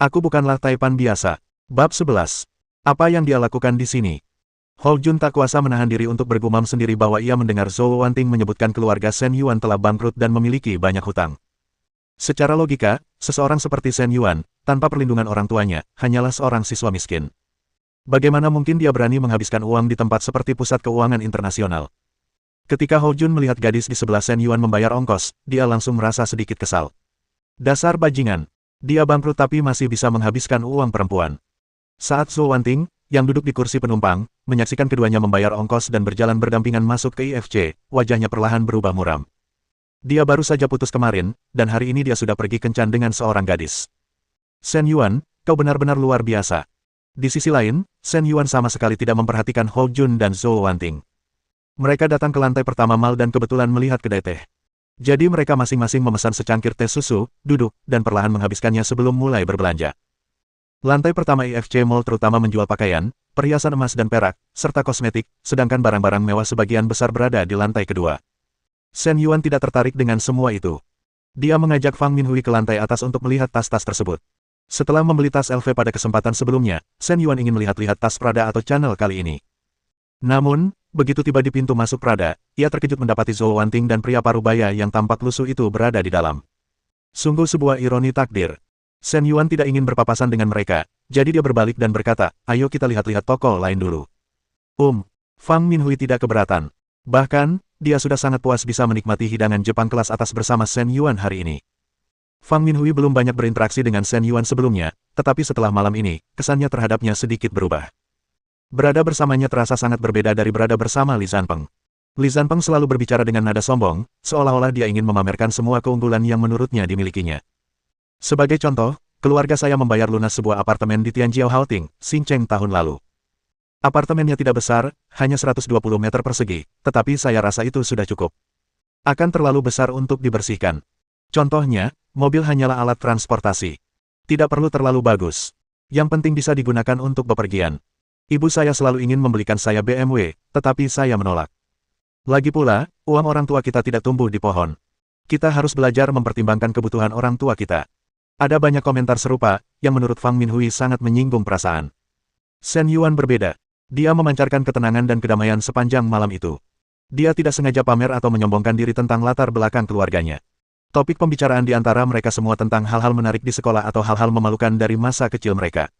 Aku bukanlah Taipan biasa. Bab 11. Apa yang dia lakukan di sini? Hou Jun tak kuasa menahan diri untuk bergumam sendiri bahwa ia mendengar Zhou Wanting menyebutkan keluarga Shen Yuan telah bangkrut dan memiliki banyak hutang. Secara logika, seseorang seperti Shen Yuan, tanpa perlindungan orang tuanya, hanyalah seorang siswa miskin. Bagaimana mungkin dia berani menghabiskan uang di tempat seperti pusat keuangan internasional? Ketika Hou Jun melihat gadis di sebelah Shen Yuan membayar ongkos, dia langsung merasa sedikit kesal. Dasar bajingan. Dia bangkrut tapi masih bisa menghabiskan uang perempuan. Saat Zhou Wanting, yang duduk di kursi penumpang, menyaksikan keduanya membayar ongkos dan berjalan berdampingan masuk ke IFC, wajahnya perlahan berubah muram. Dia baru saja putus kemarin, dan hari ini dia sudah pergi kencan dengan seorang gadis. Shen Yuan, kau benar-benar luar biasa. Di sisi lain, Shen Yuan sama sekali tidak memperhatikan Hou Jun dan Zhou Wanting. Mereka datang ke lantai pertama mal dan kebetulan melihat kedai teh. Jadi mereka masing-masing memesan secangkir teh susu, duduk, dan perlahan menghabiskannya sebelum mulai berbelanja. Lantai pertama IFC Mall terutama menjual pakaian, perhiasan emas dan perak, serta kosmetik, sedangkan barang-barang mewah sebagian besar berada di lantai kedua. Shen Yuan tidak tertarik dengan semua itu. Dia mengajak Fang Minhui ke lantai atas untuk melihat tas-tas tersebut. Setelah membeli tas LV pada kesempatan sebelumnya, Shen Yuan ingin melihat-lihat tas Prada atau Chanel kali ini. Namun, begitu tiba di pintu masuk Prada, ia terkejut mendapati Zhou Wanting dan pria parubaya yang tampak lusuh itu berada di dalam. Sungguh sebuah ironi takdir. Shen Yuan tidak ingin berpapasan dengan mereka, jadi dia berbalik dan berkata, ayo kita lihat-lihat toko lain dulu. Fang Minhui tidak keberatan. Bahkan, dia sudah sangat puas bisa menikmati hidangan Jepang kelas atas bersama Shen Yuan hari ini. Fang Minhui belum banyak berinteraksi dengan Shen Yuan sebelumnya, tetapi setelah malam ini, kesannya terhadapnya sedikit berubah. Berada bersamanya terasa sangat berbeda dari berada bersama Li Zanpeng. Li Zanpeng selalu berbicara dengan nada sombong, seolah-olah dia ingin memamerkan semua keunggulan yang menurutnya dimilikinya. Sebagai contoh, keluarga saya membayar lunas sebuah apartemen di Tianjiao Haoting, Xincheng tahun lalu. Apartemennya tidak besar, hanya 120 meter persegi, tetapi saya rasa itu sudah cukup. Akan terlalu besar untuk dibersihkan. Contohnya, mobil hanyalah alat transportasi. Tidak perlu terlalu bagus. Yang penting bisa digunakan untuk bepergian. Ibu saya selalu ingin membelikan saya BMW, tetapi saya menolak. Lagi pula, uang orang tua kita tidak tumbuh di pohon. Kita harus belajar mempertimbangkan kebutuhan orang tua kita. Ada banyak komentar serupa, yang menurut Fang Minhui sangat menyinggung perasaan. Shen Yuan berbeda. Dia memancarkan ketenangan dan kedamaian sepanjang malam itu. Dia tidak sengaja pamer atau menyombongkan diri tentang latar belakang keluarganya. Topik pembicaraan di antara mereka semua tentang hal-hal menarik di sekolah atau hal-hal memalukan dari masa kecil mereka.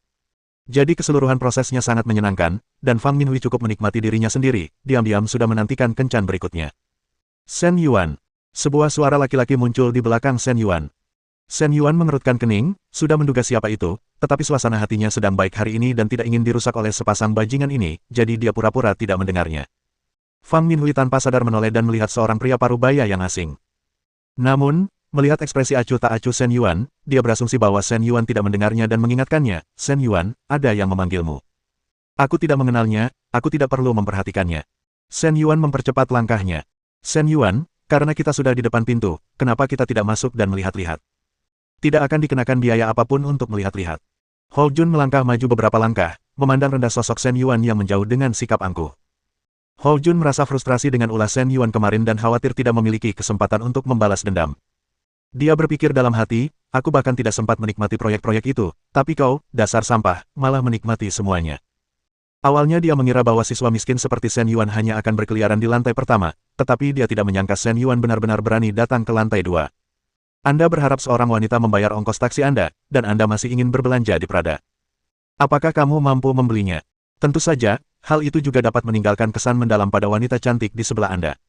Jadi keseluruhan prosesnya sangat menyenangkan, dan Fang Minhui cukup menikmati dirinya sendiri, diam-diam sudah menantikan kencan berikutnya. Shen Yuan. Sebuah suara laki-laki muncul di belakang Shen Yuan. Shen Yuan mengerutkan kening, sudah menduga siapa itu, tetapi suasana hatinya sedang baik hari ini dan tidak ingin dirusak oleh sepasang bajingan ini, jadi dia pura-pura tidak mendengarnya. Fang Minhui tanpa sadar menoleh dan melihat seorang pria parubaya yang asing. Namun, melihat ekspresi acuh tak acuh Shen Yuan, dia berasumsi bahwa Shen Yuan tidak mendengarnya dan mengingatkannya, Shen Yuan, ada yang memanggilmu. Aku tidak mengenalnya, aku tidak perlu memperhatikannya. Shen Yuan mempercepat langkahnya. Shen Yuan, karena kita sudah di depan pintu, kenapa kita tidak masuk dan melihat-lihat? Tidak akan dikenakan biaya apapun untuk melihat-lihat. Hou Jun melangkah maju beberapa langkah, memandang rendah sosok Shen Yuan yang menjauh dengan sikap angkuh. Hou Jun merasa frustrasi dengan ulah Shen Yuan kemarin dan khawatir tidak memiliki kesempatan untuk membalas dendam. Dia berpikir dalam hati, aku bahkan tidak sempat menikmati proyek-proyek itu, tapi kau, dasar sampah, malah menikmati semuanya. Awalnya dia mengira bahwa siswa miskin seperti Shen Yuan hanya akan berkeliaran di lantai pertama, tetapi dia tidak menyangka Shen Yuan benar-benar berani datang ke lantai 2. Anda berharap seorang wanita membayar ongkos taksi Anda, dan Anda masih ingin berbelanja di Prada. Apakah kamu mampu membelinya? Tentu saja, hal itu juga dapat meninggalkan kesan mendalam pada wanita cantik di sebelah Anda.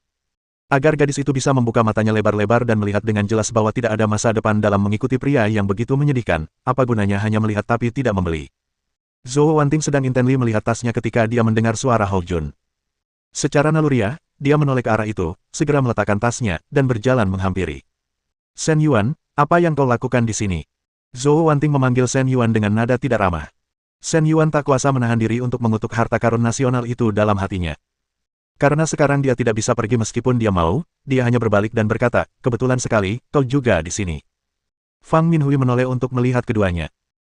Agar gadis itu bisa membuka matanya lebar-lebar dan melihat dengan jelas bahwa tidak ada masa depan dalam mengikuti pria yang begitu menyedihkan, apa gunanya hanya melihat tapi tidak membeli. Zhou Wanting sedang intensely melihat tasnya ketika dia mendengar suara Hou Jun. Secara naluriah, dia menoleh ke arah itu, segera meletakkan tasnya, dan berjalan menghampiri. Shen Yuan, apa yang kau lakukan di sini? Zhou Wanting memanggil Shen Yuan dengan nada tidak ramah. Shen Yuan tak kuasa menahan diri untuk mengutuk harta karun nasional itu dalam hatinya. Karena sekarang dia tidak bisa pergi meskipun dia mau, dia hanya berbalik dan berkata, kebetulan sekali, kau juga di sini. Fang Minhui menoleh untuk melihat keduanya.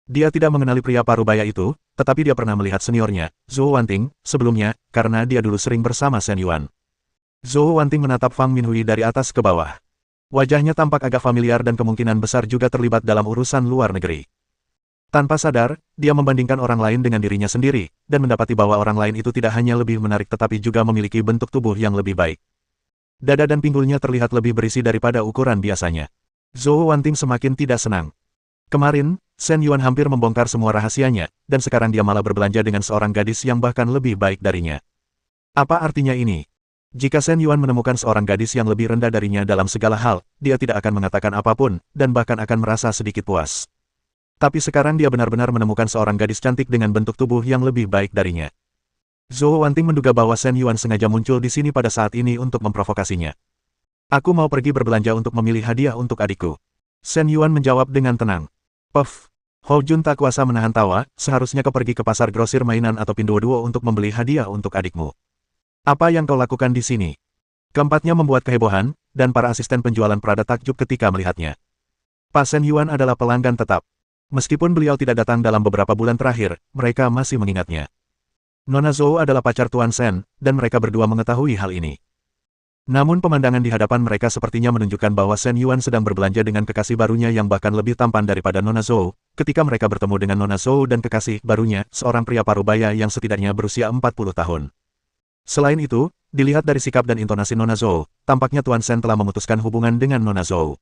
Dia tidak mengenali pria parubaya itu, tetapi dia pernah melihat seniornya, Zhou Wanting, sebelumnya, karena dia dulu sering bersama Shen Yuan. Zhou Wanting menatap Fang Minhui dari atas ke bawah. Wajahnya tampak agak familiar dan kemungkinan besar juga terlibat dalam urusan luar negeri. Tanpa sadar, dia membandingkan orang lain dengan dirinya sendiri, dan mendapati bahwa orang lain itu tidak hanya lebih menarik tetapi juga memiliki bentuk tubuh yang lebih baik. Dada dan pinggulnya terlihat lebih berisi daripada ukuran biasanya. Zhou Wanting semakin tidak senang. Kemarin, Shen Yuan hampir membongkar semua rahasianya, dan sekarang dia malah berbelanja dengan seorang gadis yang bahkan lebih baik darinya. Apa artinya ini? Jika Shen Yuan menemukan seorang gadis yang lebih rendah darinya dalam segala hal, dia tidak akan mengatakan apapun, dan bahkan akan merasa sedikit puas. Tapi sekarang dia benar-benar menemukan seorang gadis cantik dengan bentuk tubuh yang lebih baik darinya. Zhou Wanting menduga bahwa Shen Yuan sengaja muncul di sini pada saat ini untuk memprovokasinya. Aku mau pergi berbelanja untuk memilih hadiah untuk adikku. Shen Yuan menjawab dengan tenang. Puff. Hou Jun tak kuasa menahan tawa, seharusnya kau pergi ke pasar grosir mainan atau Pinduoduo untuk membeli hadiah untuk adikmu. Apa yang kau lakukan di sini? Keempatnya membuat kehebohan, dan para asisten penjualan Prada takjub ketika melihatnya. Pak Shen Yuan adalah pelanggan tetap. Meskipun beliau tidak datang dalam beberapa bulan terakhir, mereka masih mengingatnya. Nona Zhou adalah pacar Tuan Shen, dan mereka berdua mengetahui hal ini. Namun pemandangan di hadapan mereka sepertinya menunjukkan bahwa Shen Yuan sedang berbelanja dengan kekasih barunya yang bahkan lebih tampan daripada Nona Zhou. Ketika mereka bertemu dengan Nona Zhou dan kekasih barunya, seorang pria parubaya yang setidaknya berusia 40 tahun. Selain itu, dilihat dari sikap dan intonasi Nona Zhou, tampaknya Tuan Shen telah memutuskan hubungan dengan Nona Zhou.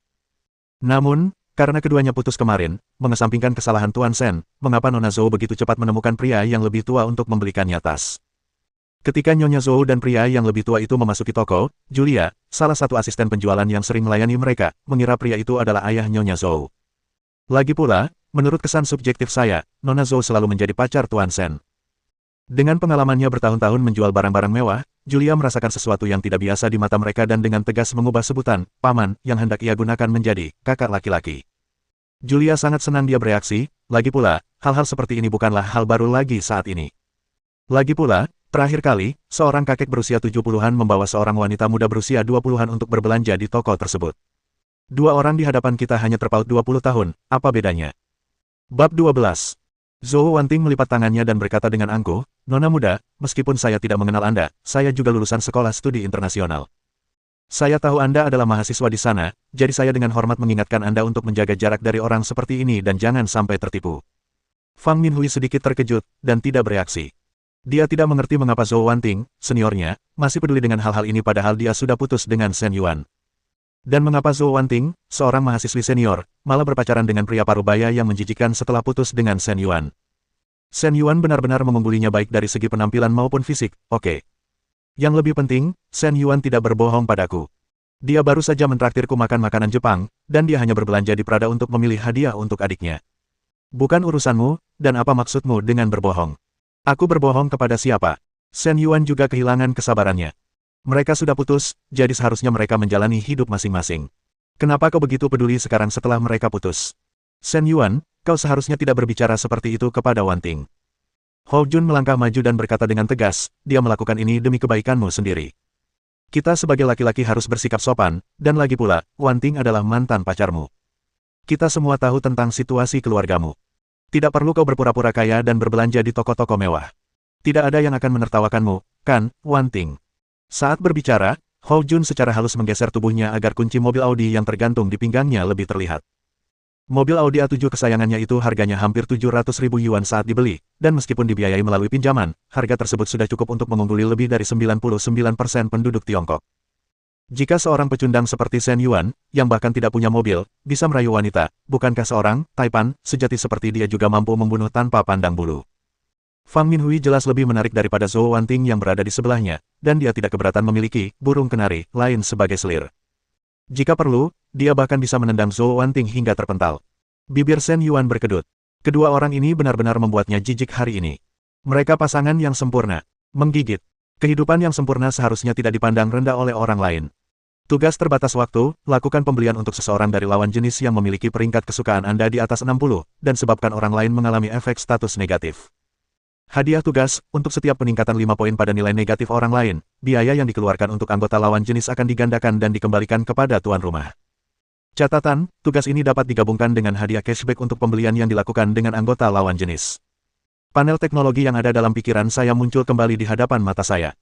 Namun, karena keduanya putus kemarin, mengesampingkan kesalahan Tuan Shen, mengapa Nona Zhou begitu cepat menemukan pria yang lebih tua untuk membelikannya tas? Ketika Nyonya Zhou dan pria yang lebih tua itu memasuki toko, Julia, salah satu asisten penjualan yang sering melayani mereka, mengira pria itu adalah ayah Nyonya Zhou. Lagi pula, menurut kesan subjektif saya, Nona Zhou selalu menjadi pacar Tuan Shen. Dengan pengalamannya bertahun-tahun menjual barang-barang mewah, Julia merasakan sesuatu yang tidak biasa di mata mereka dan dengan tegas mengubah sebutan, paman, yang hendak ia gunakan menjadi, kakak laki-laki. Julia sangat senang dia bereaksi, lagi pula, hal-hal seperti ini bukanlah hal baru lagi saat ini. Lagi pula, terakhir kali, seorang kakek berusia 70-an membawa seorang wanita muda berusia 20-an untuk berbelanja di toko tersebut. Dua orang di hadapan kita hanya terpaut 20 tahun, apa bedanya? Bab 12. Zhou Wanting melipat tangannya dan berkata dengan angkuh, Nona muda, meskipun saya tidak mengenal Anda, saya juga lulusan sekolah studi internasional. Saya tahu Anda adalah mahasiswa di sana, jadi saya dengan hormat mengingatkan Anda untuk menjaga jarak dari orang seperti ini dan jangan sampai tertipu. Fang Minhui sedikit terkejut, dan tidak bereaksi. Dia tidak mengerti mengapa Zhou Wanting, seniornya, masih peduli dengan hal-hal ini padahal dia sudah putus dengan Shen Yuan. Dan mengapa Zhou Wanting, seorang mahasiswi senior, malah berpacaran dengan pria parubaya yang menjijikkan setelah putus dengan Shen Yuan. Shen Yuan benar-benar mengunggulinya baik dari segi penampilan maupun fisik, oke. Yang lebih penting, Shen Yuan tidak berbohong padaku. Dia baru saja mentraktirku makan makanan Jepang, dan dia hanya berbelanja di Prada untuk memilih hadiah untuk adiknya. Bukan urusanmu, dan apa maksudmu dengan berbohong? Aku berbohong kepada siapa? Shen Yuan juga kehilangan kesabarannya. Mereka sudah putus, jadi seharusnya mereka menjalani hidup masing-masing. Kenapa kau begitu peduli sekarang setelah mereka putus? Shen Yuan, kau seharusnya tidak berbicara seperti itu kepada Wanting. Hou Jun melangkah maju dan berkata dengan tegas, dia melakukan ini demi kebaikanmu sendiri. Kita sebagai laki-laki harus bersikap sopan, dan lagi pula, Wanting adalah mantan pacarmu. Kita semua tahu tentang situasi keluargamu. Tidak perlu kau berpura-pura kaya dan berbelanja di toko-toko mewah. Tidak ada yang akan menertawakanmu, kan, Wanting? Saat berbicara, Hou Jun secara halus menggeser tubuhnya agar kunci mobil Audi yang tergantung di pinggangnya lebih terlihat. Mobil Audi A7 kesayangannya itu harganya hampir 700.000 yuan saat dibeli, dan meskipun dibiayai melalui pinjaman, harga tersebut sudah cukup untuk mengungguli lebih dari 99% penduduk Tiongkok. Jika seorang pecundang seperti Shen Yuan, yang bahkan tidak punya mobil, bisa merayu wanita, bukankah seorang Taipan sejati seperti dia juga mampu membunuh tanpa pandang bulu? Fang Minhui jelas lebih menarik daripada Zhou Wanting yang berada di sebelahnya, dan dia tidak keberatan memiliki burung kenari lain sebagai selir. Jika perlu, dia bahkan bisa menendang Zhou Wanting hingga terpental. Bibir Shen Yuan berkedut. Kedua orang ini benar-benar membuatnya jijik hari ini. Mereka pasangan yang sempurna. Menggigit. Kehidupan yang sempurna seharusnya tidak dipandang rendah oleh orang lain. Tugas terbatas waktu, lakukan pembelian untuk seseorang dari lawan jenis yang memiliki peringkat kesukaan Anda di atas 60, dan sebabkan orang lain mengalami efek status negatif. Hadiah tugas, untuk setiap peningkatan 5 poin pada nilai negatif orang lain, biaya yang dikeluarkan untuk anggota lawan jenis akan digandakan dan dikembalikan kepada tuan rumah. Catatan, tugas ini dapat digabungkan dengan hadiah cashback untuk pembelian yang dilakukan dengan anggota lawan jenis. Panel teknologi yang ada dalam pikiran saya muncul kembali di hadapan mata saya.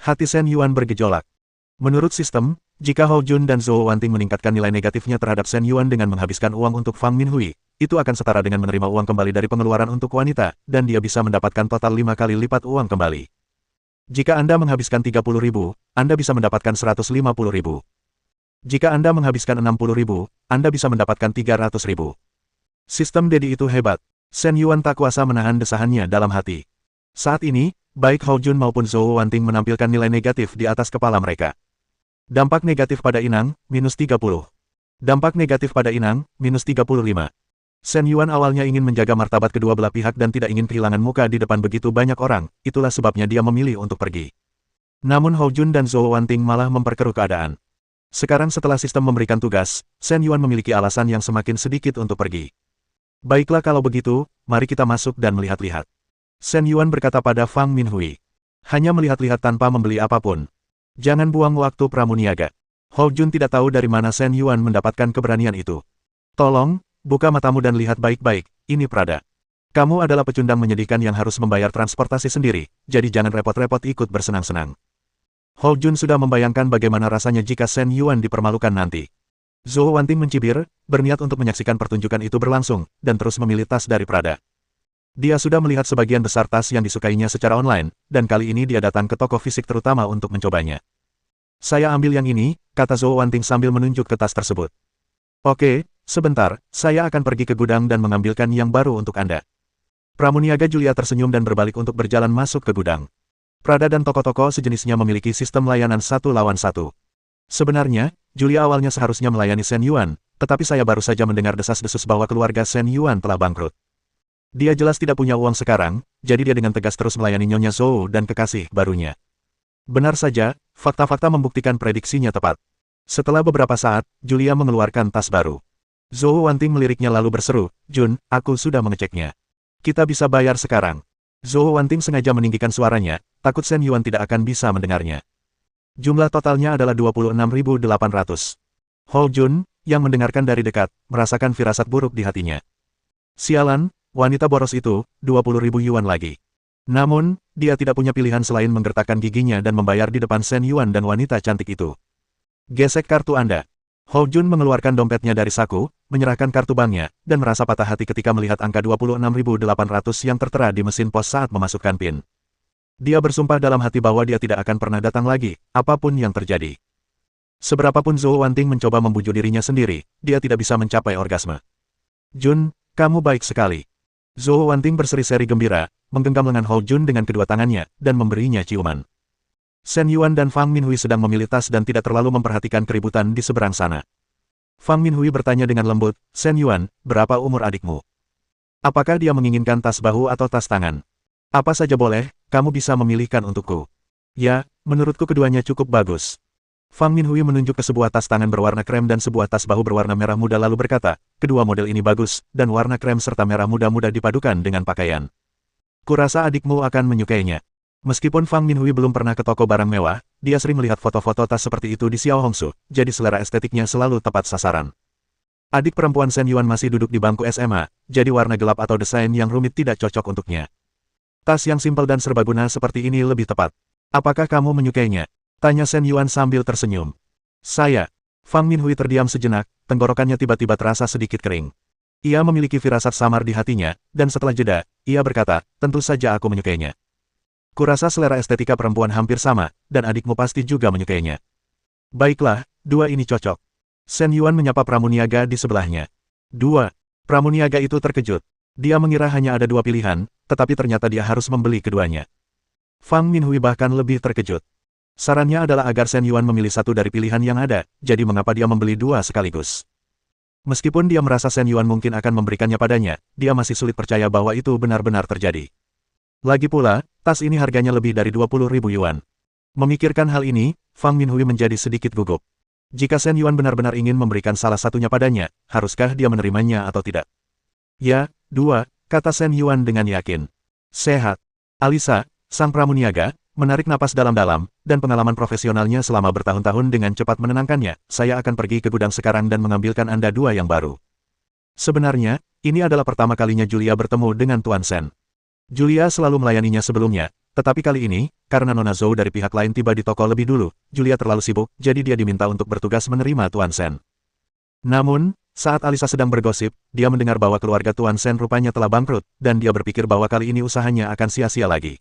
Hati Shen Yuan bergejolak. Menurut sistem, jika Hou Jun dan Zhou Wanting meningkatkan nilai negatifnya terhadap Shen Yuan dengan menghabiskan uang untuk Fang Minhui, itu akan setara dengan menerima uang kembali dari pengeluaran untuk wanita, dan dia bisa mendapatkan total 5 kali lipat uang kembali. Jika Anda menghabiskan 30.000, Anda bisa mendapatkan 150.000. Jika Anda menghabiskan 60.000, Anda bisa mendapatkan 300.000. Sistem Dedi itu hebat. Shen Yuan tak kuasa menahan desahannya dalam hati. Saat ini, baik Hou Jun maupun Zhou Wanting menampilkan nilai negatif di atas kepala mereka. Dampak negatif pada inang, minus 30. Dampak negatif pada inang, minus 35. Shen Yuan awalnya ingin menjaga martabat kedua belah pihak dan tidak ingin kehilangan muka di depan begitu banyak orang, itulah sebabnya dia memilih untuk pergi. Namun Hou Jun dan Zhou Wanting malah memperkeruh keadaan. Sekarang setelah sistem memberikan tugas, Shen Yuan memiliki alasan yang semakin sedikit untuk pergi. Baiklah kalau begitu, mari kita masuk dan melihat-lihat. Shen Yuan berkata pada Fang Minhui. Hanya melihat-lihat tanpa membeli apapun. Jangan buang waktu pramuniaga. Hou Jun tidak tahu dari mana Shen Yuan mendapatkan keberanian itu. Tolong, buka matamu dan lihat baik-baik, ini Prada. Kamu adalah pecundang menyedihkan yang harus membayar transportasi sendiri, jadi jangan repot-repot ikut bersenang-senang. Hou Jun sudah membayangkan bagaimana rasanya jika Shen Yuan dipermalukan nanti. Zhou Wanting mencibir, berniat untuk menyaksikan pertunjukan itu berlangsung, dan terus memilih tas dari Prada. Dia sudah melihat sebagian besar tas yang disukainya secara online, dan kali ini dia datang ke toko fisik terutama untuk mencobanya. Saya ambil yang ini, kata Zhou Wanting sambil menunjuk ke tas tersebut. Oke, sebentar, saya akan pergi ke gudang dan mengambilkan yang baru untuk Anda. Pramuniaga Julia tersenyum dan berbalik untuk berjalan masuk ke gudang. Prada dan toko-toko sejenisnya memiliki sistem layanan 1 lawan 1. Sebenarnya, Julia awalnya seharusnya melayani Shen Yuan, tetapi saya baru saja mendengar desas-desus bahwa keluarga Shen Yuan telah bangkrut. Dia jelas tidak punya uang sekarang, jadi dia dengan tegas terus melayani Nyonya Zhou dan kekasih barunya. Benar saja, fakta-fakta membuktikan prediksinya tepat. Setelah beberapa saat, Julia mengeluarkan tas baru. Zhou Wanting meliriknya lalu berseru, Jun, aku sudah mengeceknya. Kita bisa bayar sekarang. Zhou Wanting sengaja meninggikan suaranya, takut Shen Yuan tidak akan bisa mendengarnya. Jumlah totalnya adalah 26.800. Hou Jun, yang mendengarkan dari dekat, merasakan firasat buruk di hatinya. Sialan, wanita boros itu, 20.000 yuan lagi. Namun, dia tidak punya pilihan selain menggertakkan giginya dan membayar di depan Shen Yuan dan wanita cantik itu. Gesek kartu Anda. Hou Jun mengeluarkan dompetnya dari saku, menyerahkan kartu banknya, dan merasa patah hati ketika melihat angka 26.800 yang tertera di mesin pos saat memasukkan PIN. Dia bersumpah dalam hati bahwa dia tidak akan pernah datang lagi, apapun yang terjadi. Seberapapun Zhou Wanting mencoba membujuk dirinya sendiri, dia tidak bisa mencapai orgasme. Jun, kamu baik sekali. Zhou Wanting berseri-seri gembira, menggenggam lengan Hou Jun dengan kedua tangannya, dan memberinya ciuman. Shen Yuan dan Fang Minhui sedang memilih tas dan tidak terlalu memperhatikan keributan di seberang sana. Fang Minhui bertanya dengan lembut, Shen Yuan, berapa umur adikmu? Apakah dia menginginkan tas bahu atau tas tangan? Apa saja boleh, kamu bisa memilihkan untukku. Ya, menurutku keduanya cukup bagus. Fang Minhui menunjuk ke sebuah tas tangan berwarna krem dan sebuah tas bahu berwarna merah muda lalu berkata, kedua model ini bagus, dan warna krem serta merah muda mudah dipadukan dengan pakaian. Kurasa adikmu akan menyukainya. Meskipun Fang Minhui belum pernah ke toko barang mewah, dia sering melihat foto-foto tas seperti itu di Xiao Hongsu, jadi selera estetiknya selalu tepat sasaran. Adik perempuan Shen Yuan masih duduk di bangku SMA, jadi warna gelap atau desain yang rumit tidak cocok untuknya. Tas yang simpel dan serbaguna seperti ini lebih tepat. Apakah kamu menyukainya? Tanya Shen Yuan sambil tersenyum. Saya. Fang Minhui terdiam sejenak, tenggorokannya tiba-tiba terasa sedikit kering. Ia memiliki firasat samar di hatinya, dan setelah jeda, ia berkata, tentu saja aku menyukainya. Kurasa selera estetika perempuan hampir sama, dan adikmu pasti juga menyukainya. Baiklah, dua ini cocok. Shen Yuan menyapa pramuniaga di sebelahnya. Dua. Pramuniaga itu terkejut. Dia mengira hanya ada dua pilihan, tetapi ternyata dia harus membeli keduanya. Fang Minhui bahkan lebih terkejut. Sarannya adalah agar Shen Yuan memilih satu dari pilihan yang ada, jadi mengapa dia membeli dua sekaligus? Meskipun dia merasa Shen Yuan mungkin akan memberikannya padanya, dia masih sulit percaya bahwa itu benar-benar terjadi. Lagi pula, tas ini harganya lebih dari 20.000 yuan. Memikirkan hal ini, Fang Minhui menjadi sedikit gugup. Jika Shen Yuan benar-benar ingin memberikan salah satunya padanya, haruskah dia menerimanya atau tidak? Ya, dua, kata Shen Yuan dengan yakin. Sehat. Alisa, sang pramuniaga, menarik napas dalam-dalam, dan pengalaman profesionalnya selama bertahun-tahun dengan cepat menenangkannya, saya akan pergi ke gudang sekarang dan mengambilkan Anda dua yang baru. Sebenarnya, ini adalah pertama kalinya Julia bertemu dengan Tuan Shen. Julia selalu melayaninya sebelumnya, tetapi kali ini, karena Nona Zhou dari pihak lain tiba di toko lebih dulu, Julia terlalu sibuk, jadi dia diminta untuk bertugas menerima Tuan Shen. Namun, saat Alisa sedang bergosip, dia mendengar bahwa keluarga Tuan Sen rupanya telah bangkrut, dan dia berpikir bahwa kali ini usahanya akan sia-sia lagi.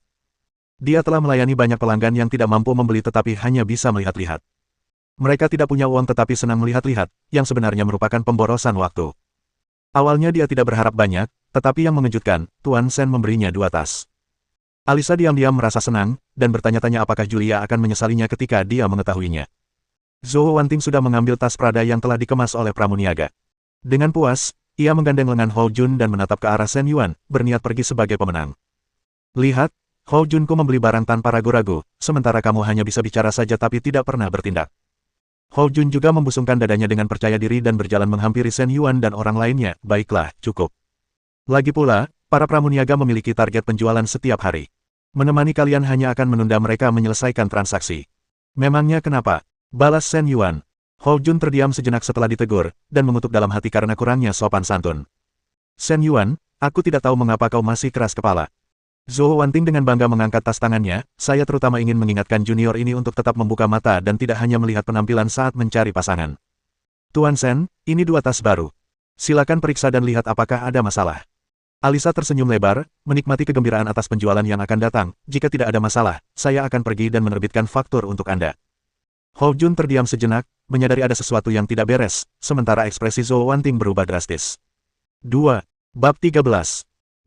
Dia telah melayani banyak pelanggan yang tidak mampu membeli tetapi hanya bisa melihat-lihat. Mereka tidak punya uang tetapi senang melihat-lihat, yang sebenarnya merupakan pemborosan waktu. Awalnya dia tidak berharap banyak, tetapi yang mengejutkan, Tuan Sen memberinya 2 tas. Alisa diam-diam merasa senang, dan bertanya-tanya apakah Julia akan menyesalinya ketika dia mengetahuinya. Zhou Wanting sudah mengambil tas Prada yang telah dikemas oleh pramuniaga. Dengan puas, ia menggandeng lengan Hou Jun dan menatap ke arah Shen Yuan, berniat pergi sebagai pemenang. Lihat, Hou Junku membeli barang tanpa ragu-ragu, sementara kamu hanya bisa bicara saja tapi tidak pernah bertindak. Hou Jun juga membusungkan dadanya dengan percaya diri dan berjalan menghampiri Shen Yuan dan orang lainnya. Baiklah, cukup. Lagi pula, para pramuniaga memiliki target penjualan setiap hari. Menemani kalian hanya akan menunda mereka menyelesaikan transaksi. Memangnya kenapa? Balas Shen Yuan. Hou Jun terdiam sejenak setelah ditegur, dan mengutuk dalam hati karena kurangnya sopan santun. Shen Yuan, aku tidak tahu mengapa kau masih keras kepala. Zhou Wanting dengan bangga mengangkat tas tangannya, saya terutama ingin mengingatkan junior ini untuk tetap membuka mata dan tidak hanya melihat penampilan saat mencari pasangan. Tuan Sen, ini 2 tas baru. Silakan periksa dan lihat apakah ada masalah. Alisa tersenyum lebar, menikmati kegembiraan atas penjualan yang akan datang. Jika tidak ada masalah, saya akan pergi dan menerbitkan faktur untuk Anda. Hou Jun terdiam sejenak, menyadari ada sesuatu yang tidak beres, sementara ekspresi Zhou Wanting berubah drastis. 2. Bab 13.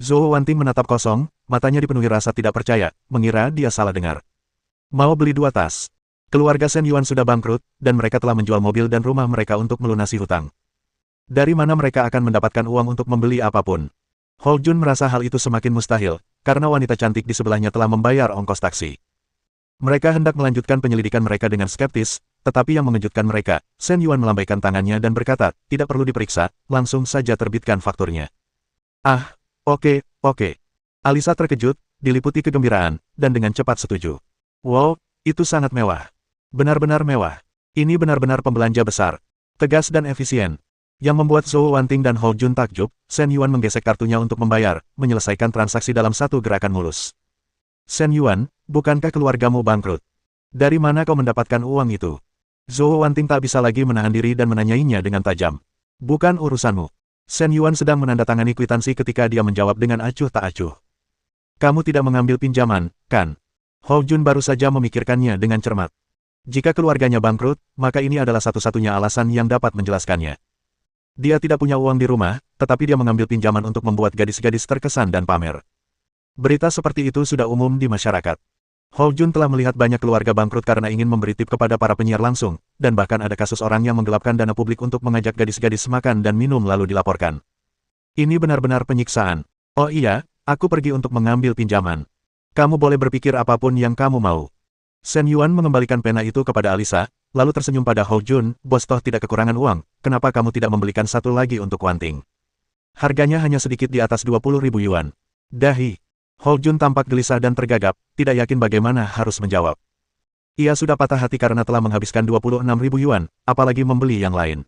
Zhou Wanting menatap kosong, matanya dipenuhi rasa tidak percaya, mengira dia salah dengar. Mau beli 2 tas. Keluarga Shen Yuan sudah bangkrut, dan mereka telah menjual mobil dan rumah mereka untuk melunasi hutang. Dari mana mereka akan mendapatkan uang untuk membeli apapun? Hou Jun merasa hal itu semakin mustahil, karena wanita cantik di sebelahnya telah membayar ongkos taksi. Mereka hendak melanjutkan penyelidikan mereka dengan skeptis, tetapi yang mengejutkan mereka, Shen Yuan melambaikan tangannya dan berkata, tidak perlu diperiksa, langsung saja terbitkan fakturnya. Ah, oke. Alisa terkejut, diliputi kegembiraan, dan dengan cepat setuju. Wow, itu sangat mewah. Benar-benar mewah. Ini benar-benar pembelanja besar. Tegas dan efisien. Yang membuat Zhou Wanting dan Hou Jun takjub, Shen Yuan menggesek kartunya untuk membayar, menyelesaikan transaksi dalam satu gerakan mulus. Shen Yuan, bukankah keluargamu bangkrut? Dari mana kau mendapatkan uang itu? Zhou Wanting tak bisa lagi menahan diri dan menanyainya dengan tajam. Bukan urusanmu. Shen Yuan sedang menandatangani kwitansi ketika dia menjawab dengan acuh tak acuh. Kamu tidak mengambil pinjaman, kan? Hou Jun baru saja memikirkannya dengan cermat. Jika keluarganya bangkrut, maka ini adalah satu-satunya alasan yang dapat menjelaskannya. Dia tidak punya uang di rumah, tetapi dia mengambil pinjaman untuk membuat gadis-gadis terkesan dan pamer. Berita seperti itu sudah umum di masyarakat. Hou Jun telah melihat banyak keluarga bangkrut karena ingin memberi tip kepada para penyiar langsung, dan bahkan ada kasus orang yang menggelapkan dana publik untuk mengajak gadis-gadis makan dan minum lalu dilaporkan. Ini benar-benar penyiksaan. Oh iya, aku pergi untuk mengambil pinjaman. Kamu boleh berpikir apapun yang kamu mau. Shen Yuan mengembalikan pena itu kepada Alisa, lalu tersenyum pada Hou Jun, bos toh tidak kekurangan uang, kenapa kamu tidak membelikan satu lagi untuk Wanting? Harganya hanya sedikit di atas 20.000 yuan. Dahi. Hou Jun tampak gelisah dan tergagap, tidak yakin bagaimana harus menjawab. Ia sudah patah hati karena telah menghabiskan 26.000 yuan, apalagi membeli yang lain.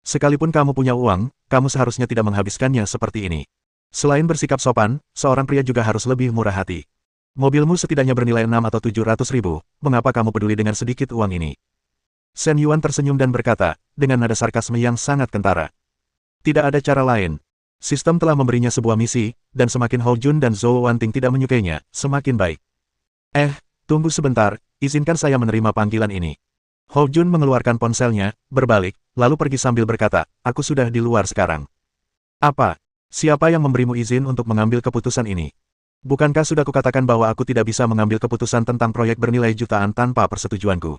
Sekalipun kamu punya uang, kamu seharusnya tidak menghabiskannya seperti ini. Selain bersikap sopan, seorang pria juga harus lebih murah hati. Mobilmu setidaknya bernilai 6 atau 700.000, mengapa kamu peduli dengan sedikit uang ini? Shen Yuan tersenyum dan berkata, dengan nada sarkasme yang sangat kentara. Tidak ada cara lain. Sistem telah memberinya sebuah misi, dan semakin Hou Jun dan Zhou Wanting tidak menyukainya, semakin baik. Tunggu sebentar, izinkan saya menerima panggilan ini. Hou Jun mengeluarkan ponselnya, berbalik, lalu pergi sambil berkata, aku sudah di luar sekarang. Apa? Siapa yang memberimu izin untuk mengambil keputusan ini? Bukankah sudah kukatakan bahwa aku tidak bisa mengambil keputusan tentang proyek bernilai jutaan tanpa persetujuanku?